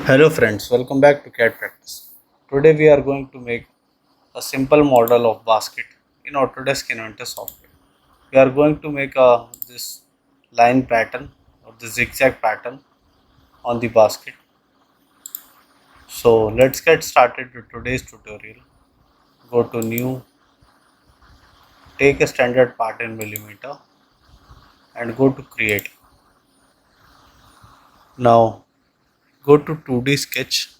Hello friends, welcome back to CAD Practice. Today we are going to make a simple model of basket in Autodesk Inventor software. We are going to make this line pattern or the zigzag pattern on the basket. So let's get started with today's tutorial. Go to new, take a standard part in millimeter and go to create. Now go to 2D sketch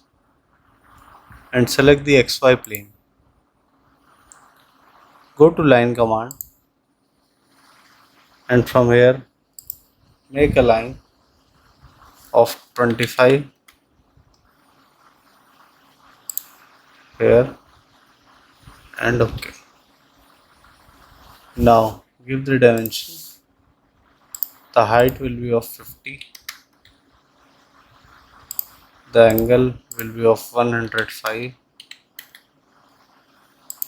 and select the XY plane. Go to line command and from here make a line of 25 here and OK. Now give the dimension. The height will be of 50. The angle will be of 105.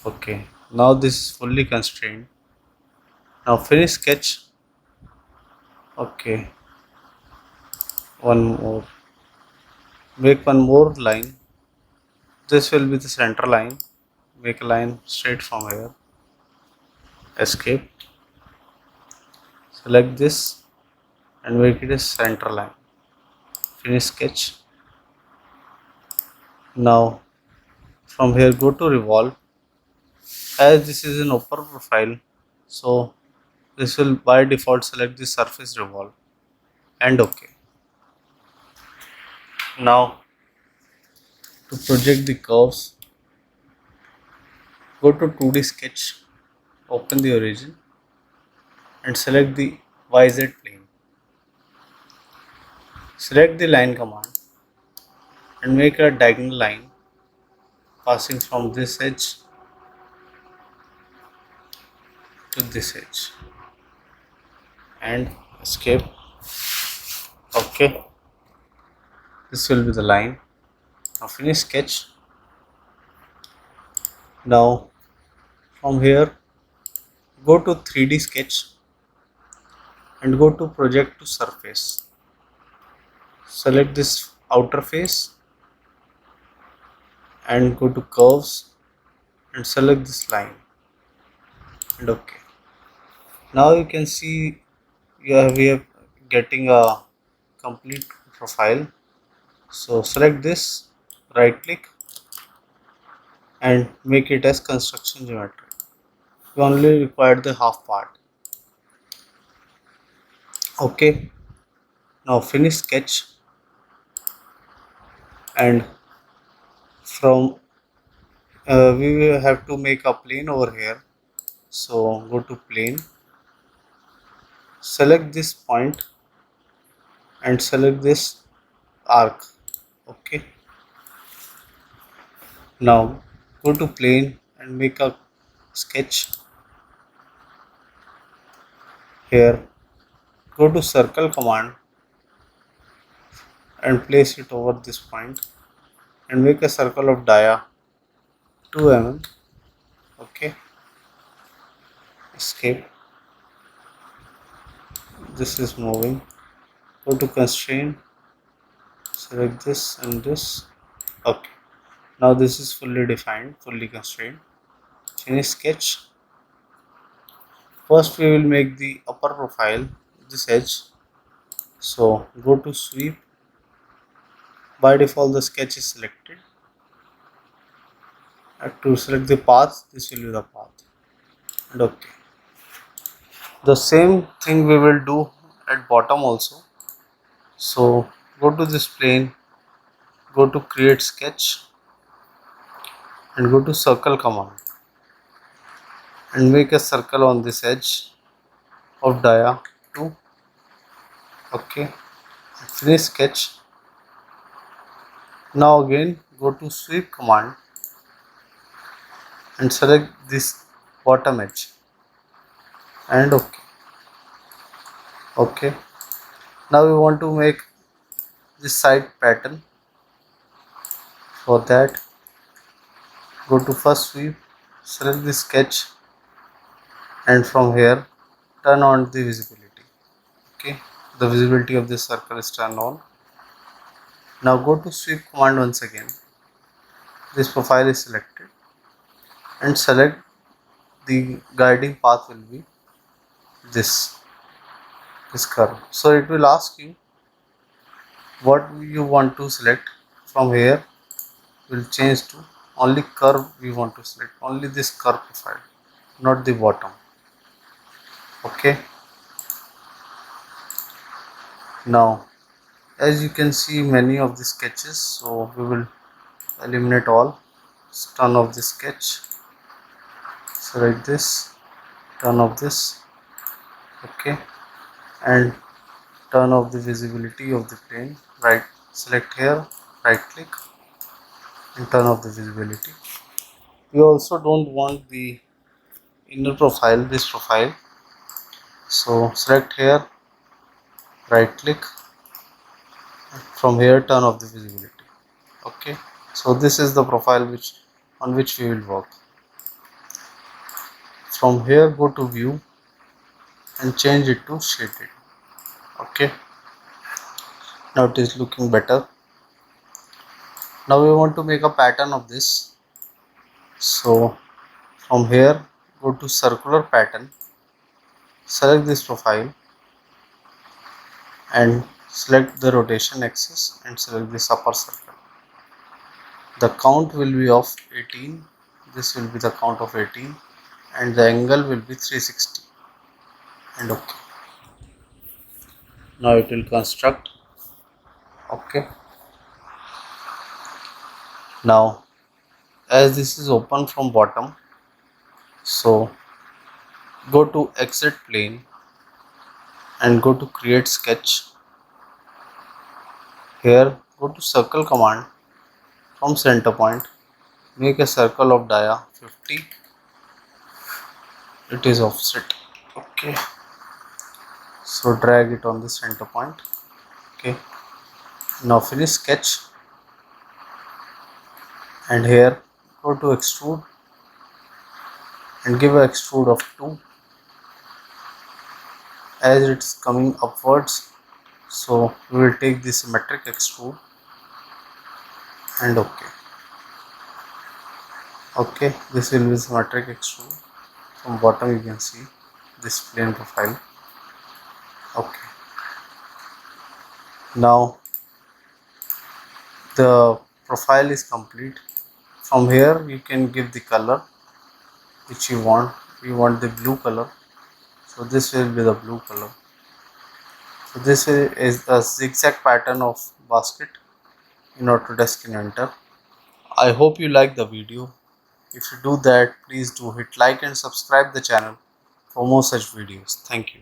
OK. Now this is fully constrained. Now finish sketch. OK. One more. Make one more line. This will be the center line. Make a line straight from here. Escape. Select this and make it a center line. Finish sketch. Now from here go to revolve. As this is an upper profile, so this will by default select the surface revolve and OK. Now to project the curves, go to 2D sketch, open the origin and select the YZ plane. Select the line command and make a diagonal line passing from this edge to this edge and escape. OK. This will be the line. Now finish sketch. Now from here go to 3D sketch and go to project to surface. Select this outer face and go to curves and select this line and OK. Now you can see we are getting a complete profile. So select this, right click and make it as construction geometry. We only require the half part. OK. Now finish sketch and from we will have to make a plane over here. So go to plane, select this point and select this arc. OK. Now go to plane and make a sketch. Here go to circle command and place it over this point and make a circle of dia 2 mm. OK. Escape. This is moving. Go to constraint, select this and this. OK. Now this is fully defined, fully constrained. Finish sketch. First we will make the upper profile, this edge. So go to sweep. By default the sketch is selected. To select the path, this will be the path and OK. The same thing we will do at bottom also. So go to this plane, go to create sketch and go to circle command and make a circle on this edge of dia 2. OK. Finish sketch. Now again go to sweep command and select this bottom edge and OK. OK. Now we want to make this side pattern. For that go to first sweep, select the sketch and from here turn on the visibility. OK. The visibility of this circle is turned on. Now go to sweep command once again. This profile is selected and select the guiding path will be this curve. So it will ask you what you want to select. From here we'll change to only curve. We want to select only this curve profile, not the bottom. Okay. Now as you can see many of the sketches, so we will eliminate all. Turn off the sketch, select this, turn off this. Okay, and turn off the visibility of the plane. Right, select here, right click and turn off the visibility. We also don't want the inner profile, this profile, so select here, right click, from here turn off the visibility. Okay, so this is the profile on which we will work. From here go to view and change it to shaded. Okay, now it is looking better. Now we want to make a pattern of this, so from here go to circular pattern, select this profile and select the rotation axis and select this upper circle. The count will be of 18. This will be the count of 18 and the angle will be 360 and okay. Now it will construct. Okay. Now as this is open from bottom, so go to exit plane and go to create sketch. Here go to circle command, from center point make a circle of dia 50. It is offset. Okay, so drag it on the center point. Okay, now finish sketch and here go to extrude and give a extrude of 2 as it's coming upwards, so we will take the symmetric extrude and okay, this will be symmetric extrude. From bottom you can see this plane profile. Okay, now the profile is complete. From here you can give the color which you want. We want the blue color, so this will be the blue color. So this is the zigzag pattern of basket in Autodesk Inventor. I hope you like the video. If you do that, please do hit like and subscribe the channel for more such videos. Thank you.